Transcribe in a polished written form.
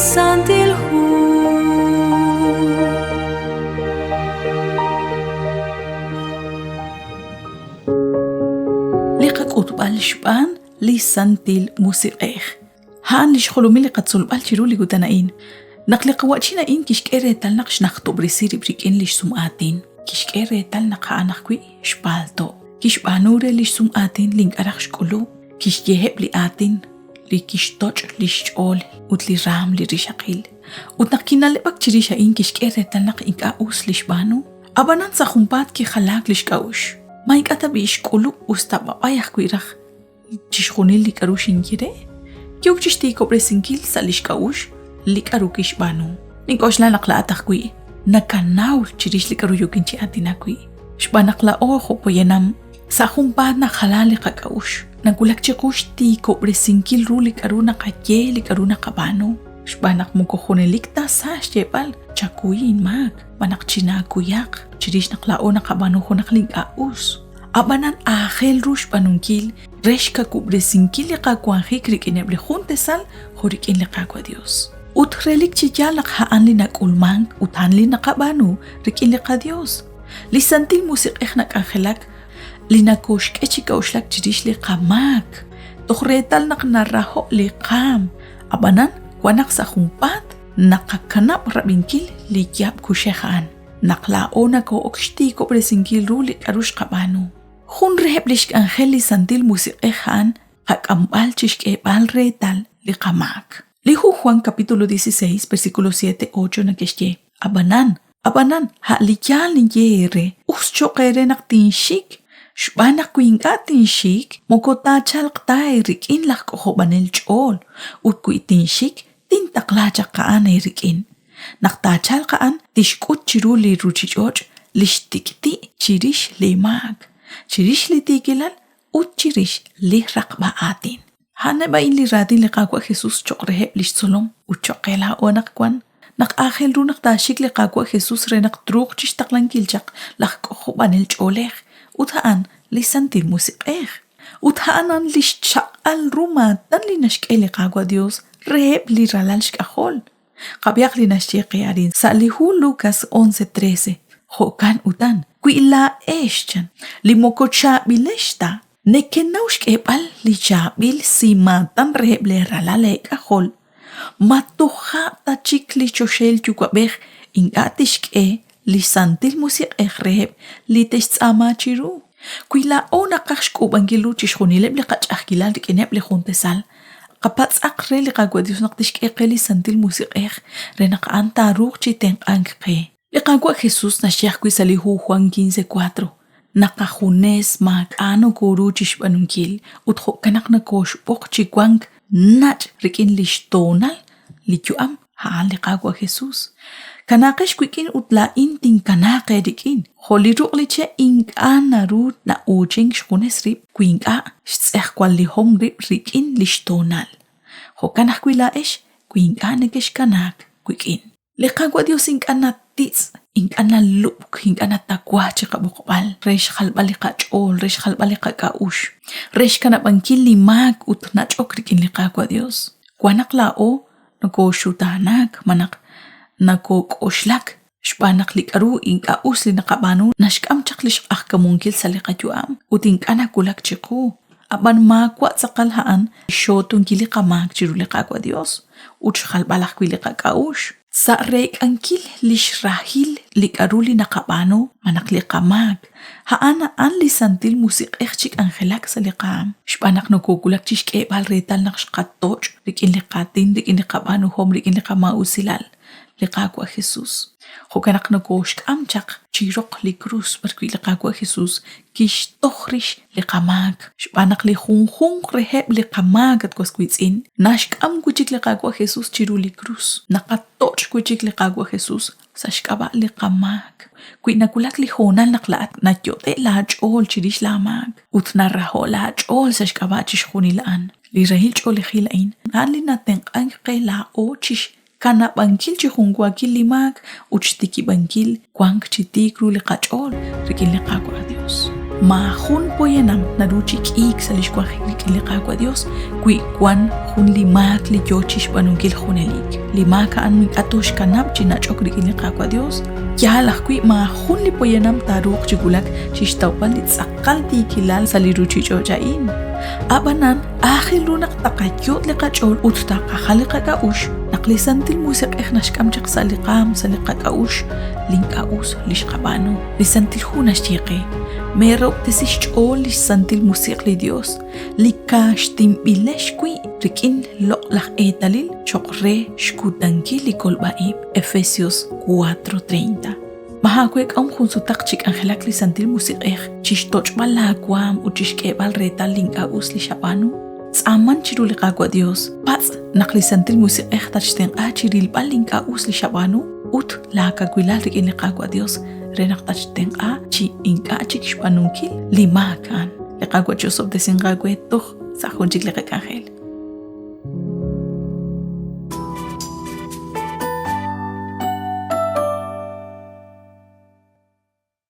lisantil hu liqak utbal shban lisantil musiqeh haan lishkhulumi liqatsulbal chiru ligutanain naqliqawachina in kishkere tal naqsh naqtobrisiri brikin lish sumatin kishkere tal naqanaqwi shbalto kishbanure lish sumatin linkarax kulu kishjeheb li atin li kishtoch lishol utli ram li rishaqil utnaqina lebak chirisha in kishkere tal naq inka us lishbanu abanan sakhumpat ki khalak lishkaush maikata bish kulu ustabaya kwiraq chishkhunil likarushin kire kyukchishti kobresinkil salishkaush likaru kishbanu ninkoshla naqla ataqwi nakanaw chirish likaru yukinchi atinakwi shbanaqla ojo poyenam sahumpat na khalali qakaush nagulak chikush ti kobresinkil ru likaru naqaye likaru naqabanu shbanaq mukojonelikta sash jebal chakuyin mak manaqchina kuyak chirish naqla o naqabanu khonaqling aus abanan ahel rush banunkil reshka kubresinkil liqakwanjik rikineble juntesal jorikin liqakwa Dios utrelik chiyalaq haan linak'ulman uthan linaqabanu rikin liqa Dios lisantil musiqej nak'anjelak linakoshk'echikawxlak chirix liqamak tujretal naqnarajo liqam abanan wanaq sajumpat naqakanab rabinkil liyab kuxejan naqla'o nako'okxti kobresinkil ru liq'arux qabanu jun reheb lixk'anjel lisantil musiqej haan qak'amb'al chixk'eb'al retal liqamak Lihu Juan capítulo 16 versículo 7-8 nakeshye abanan ha'liyal niyere uschoqere naqtinshik shbanak kuinga tinshik mokotachal qtay rikin laqojobanel ch'ol utkuitinshik tintaqlacha qa'an rikin naqtachal qa'an tishk'ut chiru li ruchich'och lishtikti chirish limak chirish litikilal chirish lihraqba'atin Hana ba in li radin liqakwa Jesus choqreheb lishsolom uchoqela onaqkwan naqajel ru naqtashik liqakwa Jesus re naqtruq chishtaqlankilchaq laqojobanel ch'olej uthaan lisantil musiqej uthaanan lishchaqal ruma tan linashk'el liqakwa Dios reheb li ralal shk'ajol qabyaq linashcheqi arin salihu Lucas 11:13 jokan utan kuila eschan limokocha bileshta Nekenaush kebal li chabil si matan reheble ralale kajol. Matuja ta chik li choshel chukwabej ingatishk li santil musik reheb li tesama chiru. Kuila ona kashk ubangilu chishunileb li kachakilal li keneb li juntesal. Kapats akre li kagwadius naktishk li santil musik renak anta ruch chiteng angke. Li kagwa Jesus na syekh kuisalihu Juan 15:4. Nakajunes mag-ano guru chishbanunkil utho kanak na kosh pok chikwang nat rikin lishtonal likyuam haan liqagwa Jesus kanakish kwikin utla inting kanake rikin holiruk liche ingana rut na ujing shkunes rip kwinga shtzeh kwal lihom rip rikin lishtonal ho kanak kwila ish kwinga nekesh kanak kwikin liqagwa Dios ingana tits ingana luk ingana takwa chikabukbal resh khalbali qachol resh khalbali qakaush resh kana bankil limak utnach okrikin liqakwa Dios kwanaqla o nako shutanak manak nako koshlak shbanak likaru inka usli naqabanu nashkam chaklish ahkamunkil saliqajuam utinkana kulak chiku aban makwa tsaqalhaan shotun kiliqamak chiruliqakwa Dios uch khalbalaq kwiliqakaush Sa rek angkil lishrahil likaruli nakabano manak liqamak haana an lisantil musik chik angelak sa liqam shpanak no kugulak chishke bal retal naqshqatoch rikin liqatin rikin liqabano hom rikin liqama usilal liqakwa Jesus hokanak no koshk amchaq chiroq likrus barkwi liqakwa Jesus kish tokhrish liqamak shpanak li khunkhung reheb liqamak at koskwitsin nashk am kuchik liqakwa Jesus chiru likrus naqatoch kuchik liqakwa Jesus sashkaba liqamak kuinakulak li honan naqlaat natyote la chol chirish lamak utna raho la chol sashkaba chishkhunilan li rahil chol khilain an li naten qila o chish kana bankil chihungwa kilimak uchtiki bankil kwang chitikru liqachol rikin liqakwa Dios mahun po yanam naruchik ik sa lishkwahik likilika Dios kui kwan hun limak li yochish banungil hunelik limaka an min atosh kanab chinachok likilika Dios yalah kui mahun li po yanam taruk chigulak shishtawpal litzakal di kilal sa liruchichojain abanan akhil lunak takayot likachol ut takakhalika kaush naklisantil musik nashkamchak sa likam sa likakaush linkaus lishkabano lisantil hunash tiqi Merok tesishchol lisantil musik li Dios likash timbilesh kui rikin loklak etalil chokre shkudanki likolbaib Efesios 4:30 Mahakwek am khunsutak chik angelak lisantil musik chishtoch balakwam uchishke bal retal linkaus li shabanu Tsaman chiruli qagwa Dios pats naklisantil musik tachten chiril bal linkaus li shabanu ut laka gwilal rikin qagwa Dios renak tachten chi inka chikishpanunkil limakan liqagwa Joseph de singagwe toch sa khunjik liqakangel